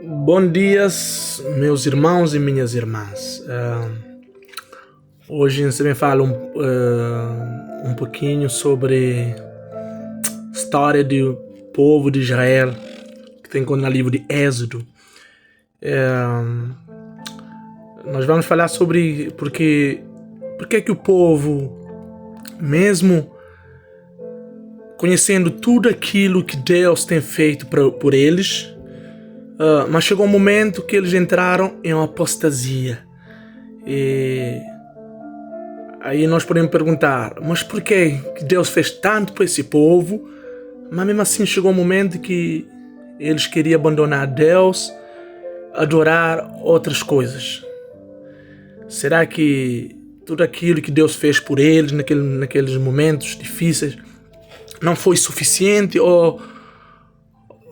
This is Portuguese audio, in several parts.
Bom dias, meus irmãos e minhas irmãs. Hoje você me fala um pouquinho sobre a história do povo de Israel, que tem no livro de Êxodo. Nós vamos falar sobre por que o povo, mesmo conhecendo tudo aquilo que Deus tem feito por eles, mas chegou um momento que eles entraram em uma apostasia. E aí nós podemos perguntar, mas por que Deus fez tanto para esse povo, mas mesmo assim chegou um momento que eles queriam abandonar Deus, adorar outras coisas? Será que tudo aquilo que Deus fez por eles naqueles momentos difíceis não foi suficiente, ou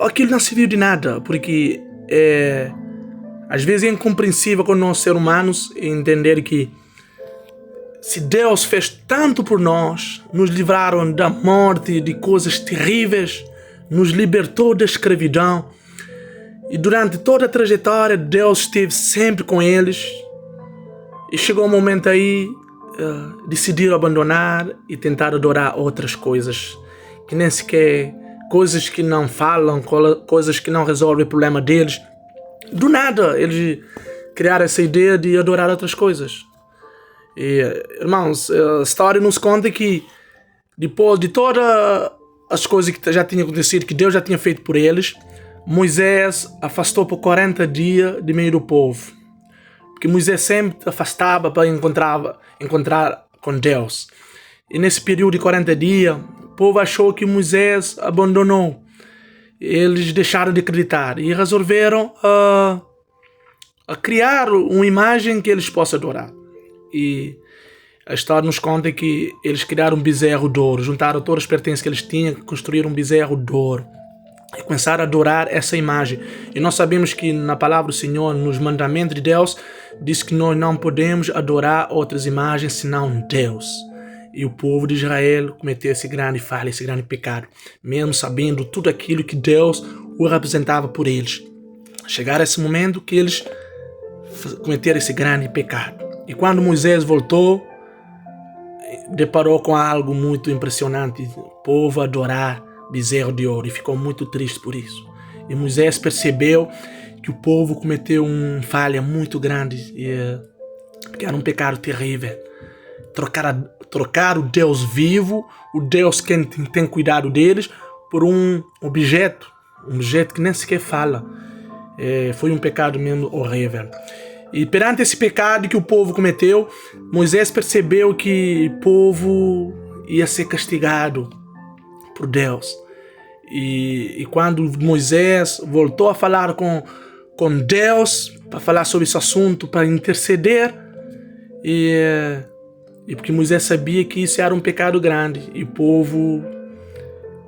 aquilo não serviu de nada? Porque às vezes é incompreensível com nós seres humanos entender que se Deus fez tanto por nós, nos livraram da morte, de coisas terríveis, nos libertou da escravidão, e durante toda a trajetória Deus esteve sempre com eles, e chegou um momento aí decidiram abandonar e tentar adorar outras coisas que nem sequer, coisas que não falam, coisas que não resolvem o problema deles. Do nada eles criaram essa ideia de adorar outras coisas. E, irmãos, a história nos conta que depois de todas as coisas que já tinham acontecido, que Deus já tinha feito por eles, Moisés afastou por 40 dias de meio do povo, porque Moisés sempre afastava para encontrar com Deus. E nesse período de 40 dias, o povo achou que Moisés abandonou. Eles deixaram de acreditar e resolveram a criar uma imagem que eles possam adorar. E a história nos conta que eles criaram um bezerro de ouro, juntaram todas as pertences que eles tinham, construíram um bezerro de ouro e começaram a adorar essa imagem. E nós sabemos que na palavra do Senhor, nos mandamentos de Deus, diz que nós não podemos adorar outras imagens senão Deus. E o povo de Israel cometeu esse grande falha, esse grande pecado, mesmo sabendo tudo aquilo que Deus o representava por eles. Chegaram a esse momento que eles cometeram esse grande pecado. E quando Moisés voltou, deparou com algo muito impressionante: o povo adorar bezerro de ouro, e ficou muito triste por isso. E Moisés percebeu que o povo cometeu uma falha muito grande, que era um pecado terrível. Trocar o Deus vivo, o Deus que tem cuidado deles, por um objeto que nem sequer fala. Foi um pecado mesmo horrível. E perante esse pecado que o povo cometeu, Moisés percebeu que o povo ia ser castigado por Deus. E quando Moisés voltou a falar com Deus, para falar sobre esse assunto, para interceder, e porque Moisés sabia que isso era um pecado grande, e o povo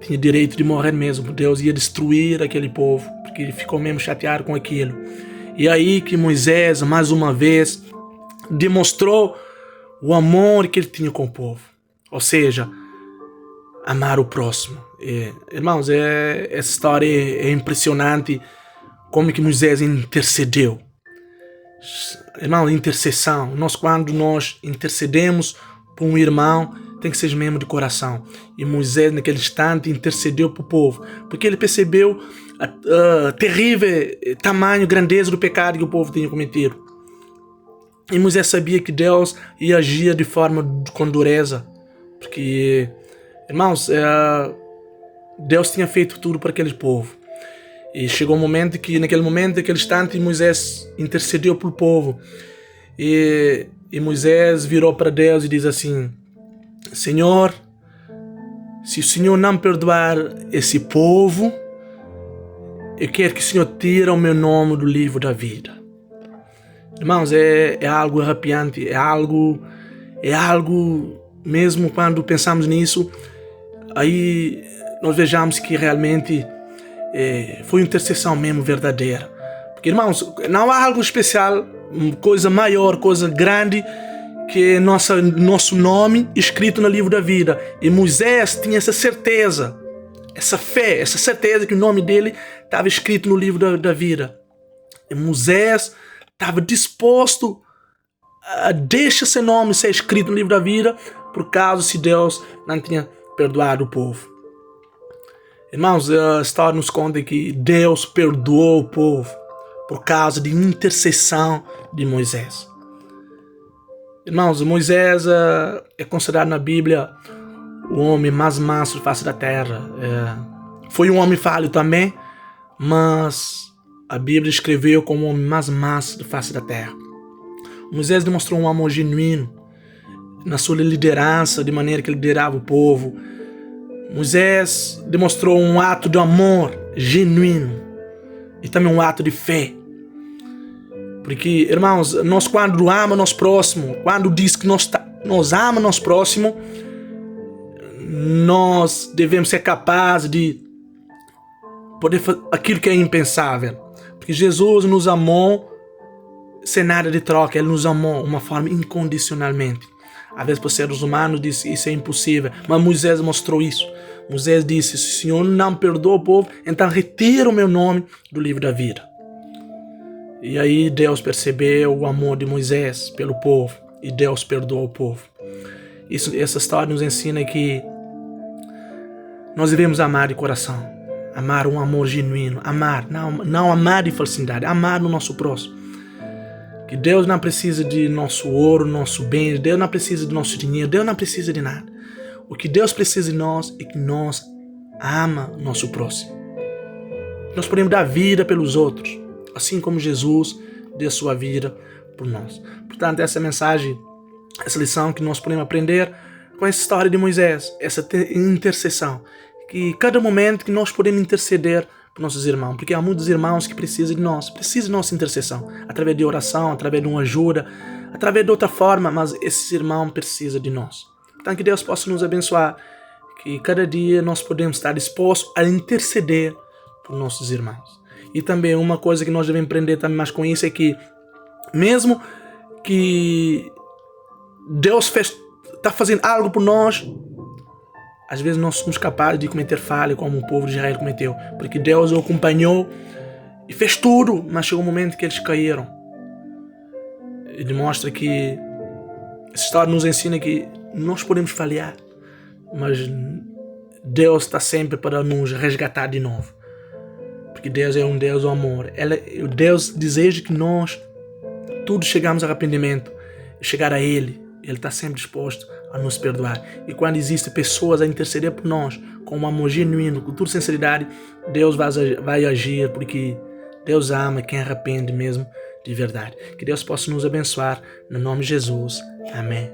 tinha direito de morrer mesmo. Deus ia destruir aquele povo, porque ele ficou mesmo chateado com aquilo. E aí que Moisés, mais uma vez, demonstrou o amor que ele tinha com o povo. Ou seja, amar o próximo. Irmãos, essa história é impressionante, como que Moisés intercedeu. Irmão, intercessão. Quando nós intercedemos por um irmão, tem que ser mesmo de coração. E Moisés, naquele instante, intercedeu para o povo, porque ele percebeu a terrível tamanho, grandeza do pecado que o povo tinha cometido. E Moisés sabia que Deus ia agir de forma com dureza, porque, irmãos, Deus tinha feito tudo para aquele povo. E chegou um momento que, naquele instante, Moisés intercedeu para o povo. E Moisés virou para Deus e diz assim: Senhor, se o Senhor não perdoar esse povo, eu quero que o Senhor tire o meu nome do livro da vida. Irmãos, é algo arrepiante, é algo mesmo quando pensamos nisso, aí nós vejamos que realmente foi uma intercessão mesmo verdadeira. Porque, irmãos, não há algo especial, coisa maior, coisa grande, que nosso nome escrito no livro da vida. E Moisés tinha essa certeza, essa fé, essa certeza que o nome dele estava escrito no livro da vida. E Moisés estava disposto a deixar seu nome ser escrito no livro da vida por causa se Deus não tinha perdoado o povo. Irmãos, a história nos conta que Deus perdoou o povo por causa de intercessão de Moisés. Irmãos, Moisés é considerado na Bíblia o homem mais manso da face da terra. Foi um homem falho também, mas a Bíblia escreveu como o homem mais manso da face da terra. Moisés demonstrou um amor genuíno na sua liderança, de maneira que ele liderava o povo. Moisés demonstrou um ato de amor genuíno e também um ato de fé. Porque, irmãos, nós quando amamos nosso próximo, quando diz que nós amamos nosso próximo, nós devemos ser capazes de poder fazer aquilo que é impensável. Porque Jesus nos amou sem nada de troca, Ele nos amou de uma forma incondicionalmente. Às vezes, por seres humanos, diz que isso é impossível, mas Moisés mostrou isso. Moisés disse: se o Senhor não perdoa o povo, então retira o meu nome do livro da vida. E aí Deus percebeu o amor de Moisés pelo povo e Deus perdoou o povo. Essa história nos ensina que nós devemos amar de coração, amar um amor genuíno, amar, não amar de falsidade, amar no nosso próximo. Que Deus não precisa de nosso ouro, nosso bem, Deus não precisa de nosso dinheiro, Deus não precisa de nada. O que Deus precisa de nós é que nós amamos nosso próximo. Nós podemos dar vida pelos outros, assim como Jesus deu sua vida por nós. Portanto, essa mensagem, essa lição que nós podemos aprender com essa história de Moisés, essa intercessão, que cada momento que nós podemos interceder por nossos irmãos, porque há muitos irmãos que precisam de nós, precisam de nossa intercessão, através de oração, através de uma ajuda, através de outra forma, mas esses irmãos precisam de nós. Portanto, que Deus possa nos abençoar, que cada dia nós podemos estar dispostos a interceder por nossos irmãos. E também uma coisa que nós devemos aprender também mais com isso é que, mesmo que Deus está fazendo algo por nós, às vezes nós somos capazes de cometer falha como o povo de Israel cometeu, porque Deus o acompanhou e fez tudo, mas chegou um momento que eles caíram. Ele mostra que essa história nos ensina que nós podemos falhar, mas Deus está sempre para nos resgatar de novo. Porque Deus é um Deus do amor. Deus deseja que nós todos chegamos ao arrependimento, chegar a Ele. Ele está sempre disposto a nos perdoar. E quando existem pessoas a interceder por nós, com um amor genuíno, com toda sinceridade, Deus vai agir, porque Deus ama quem arrepende mesmo de verdade. Que Deus possa nos abençoar, no nome de Jesus. Amém.